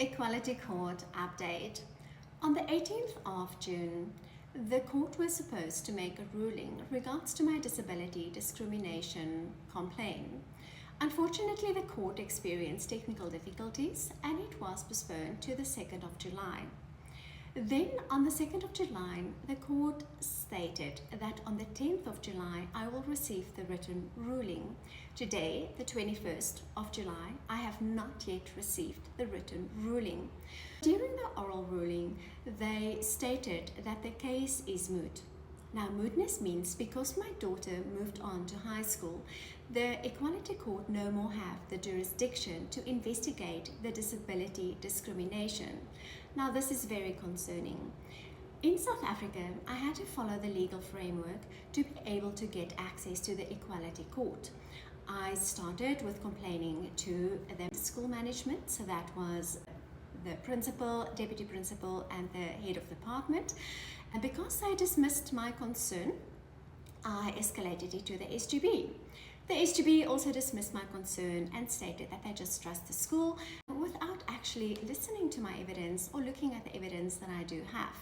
Equality Court update. On the 18th of June, the court was supposed to make a ruling regards to my disability discrimination complaint. Unfortunately, the court experienced technical difficulties and it was postponed to the 2nd of July. Then on the 2nd of July, the court stated that on the 10th of July, I will receive the written ruling. Today, the 21st of July, I have not yet received the written ruling. During the oral ruling, they stated that the case is moot. Now, mootness means because my daughter moved on to high school, the Equality Court no more have the jurisdiction to investigate the disability discrimination. Now, this is very concerning. In South Africa, I had to follow the legal framework to be able to get access to the Equality Court. I started with complaining to the school management, so that was the principal, deputy principal, and the head of department. And because they dismissed my concern, I escalated it to the SGB. The SGB also dismissed my concern and stated that they just trust the school without actually listening to my evidence or looking at the evidence that I do have.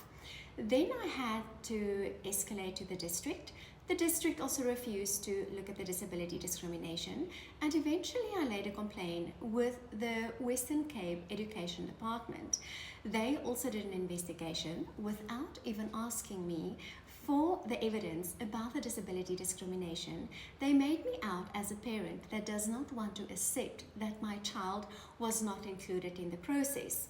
Then I had to escalate to the district. The district also refused to look at the disability discrimination, and eventually I laid a complaint with the Western Cape Education Department. They also did an investigation without even asking me for the evidence about the disability discrimination. They made me out as a parent that does not want to accept that my child was not included in the process,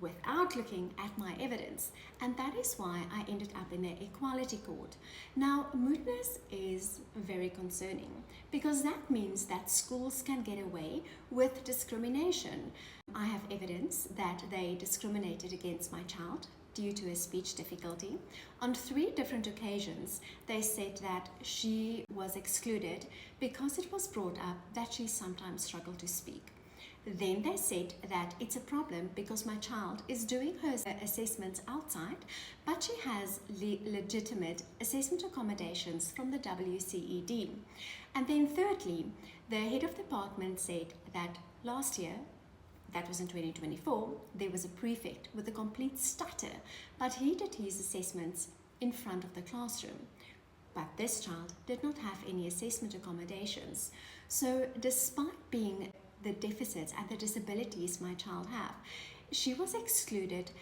without looking at my evidence, and that is why I ended up in the Equality Court. Now, mootness is very concerning because that means that schools can get away with discrimination. I have evidence that they discriminated against my child due to a speech difficulty. On 3 different occasions, they said that she was excluded because it was brought up that she sometimes struggled to speak. Then they said that it's a problem because my child is doing her assessments outside, but she has legitimate assessment accommodations from the WCED. And then thirdly, the head of department said that last year, that was in 2024, there was a prefect with a complete stutter, but he did his assessments in front of the classroom. But this child did not have any assessment accommodations. So despite being the deficits and the disabilities my child have, she was excluded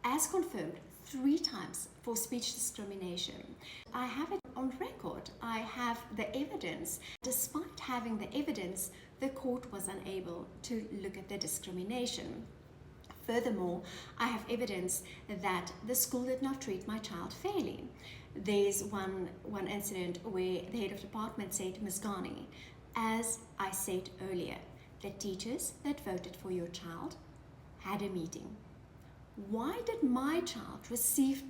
as confirmed 3 times for speech discrimination. I have it on record. I have the evidence. Despite having the evidence, the court was unable to look at the discrimination. Furthermore, I have evidence that the school did not treat my child fairly. There's one incident where the head of department said, "Ms. Ghani, as I said earlier, the teachers that voted for your child had a meeting. Why did my child receive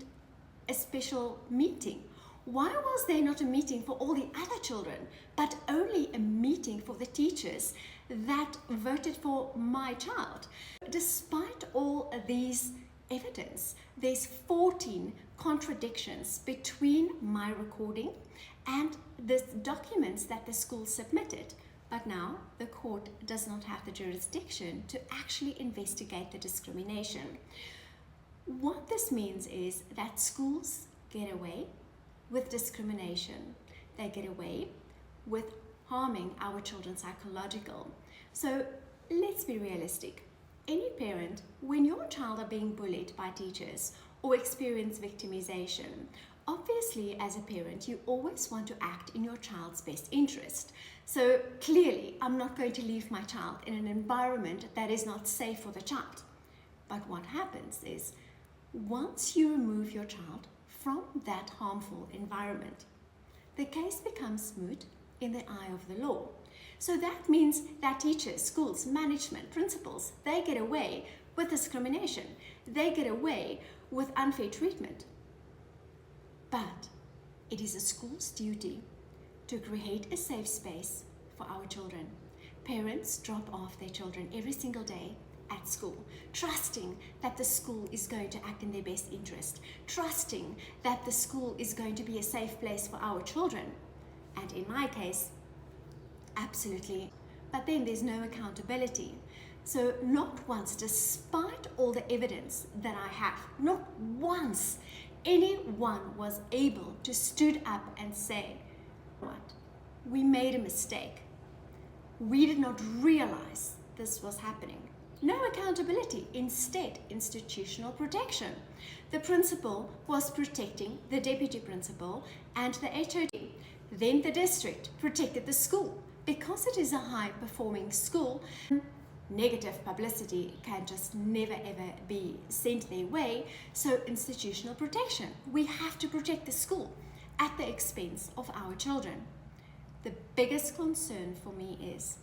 a special meeting? Why was there not a meeting for all the other children, but only a meeting for the teachers that voted for my child?" Despite all these evidence, there's 14 contradictions between my recording and the documents that the school submitted. But now the court does not have the jurisdiction to actually investigate the discrimination. What this means is that schools get away with discrimination. They get away with harming our children psychological. So let's be realistic. Any parent, when your child are being bullied by teachers or experience victimization, obviously as a parent, you always want to act in your child's best interest. So clearly, I'm not going to leave my child in an environment that is not safe for the child. But what happens is, once you remove your child from that harmful environment, the case becomes moot in the eye of the law. So that means that teachers, schools, management, principals, they get away with discrimination. They get away with unfair treatment. But it is a school's duty to create a safe space for our children. Parents drop off their children every single day at school, trusting that the school is going to act in their best interest, trusting that the school is going to be a safe place for our children. And in my case, absolutely. But then there's no accountability. So not once, despite all the evidence that I have, not once anyone was able to stood up and say, what? We made a mistake. We did not realize this was happening. No accountability, instead institutional protection. The principal was protecting the deputy principal and the HOD. Then the district protected the school. Because it is a high performing school, negative publicity can just never ever be sent their way. So institutional protection. We have to protect the school at the expense of our children. The biggest concern for me is,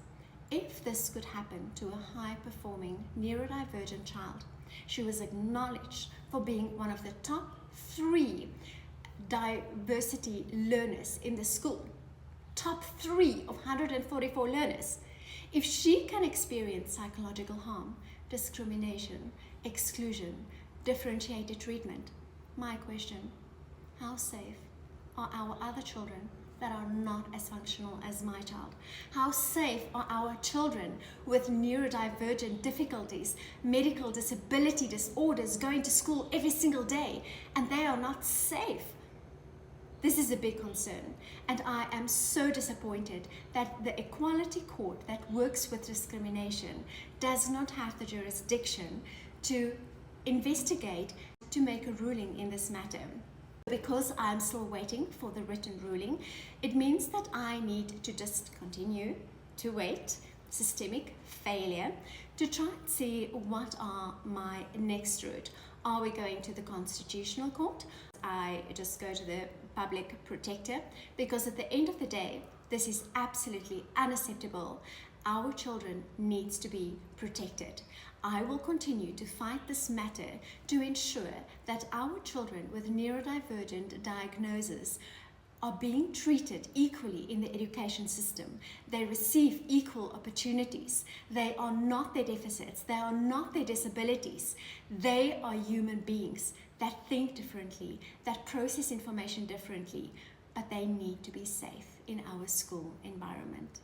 if this could happen to a high-performing neurodivergent child, she was acknowledged for being one of the top 3 diversity learners in the school. Top 3 of 144 learners. If she can experience psychological harm, discrimination, exclusion, differentiated treatment, my question, how safe are our other children that are not as functional as my child? How safe are our children with neurodivergent difficulties, medical disability disorders, going to school every single day, and they are not safe? This is a big concern, and I am so disappointed that the Equality Court that works with discrimination does not have the jurisdiction to investigate, to make a ruling in this matter. Because I'm still waiting for the written ruling, it means that I need to just continue to wait, systemic failure, to try and see what are my next route. Are we going to the Constitutional Court? I just go to the Public Protector, because at the end of the day, this is absolutely unacceptable. Our children needs to be protected. I will continue to fight this matter to ensure that our children with neurodivergent diagnosis are being treated equally in the education system. They receive equal opportunities. They are not their deficits. They are not their disabilities. They are human beings that think differently, that process information differently, but they need to be safe in our school environment.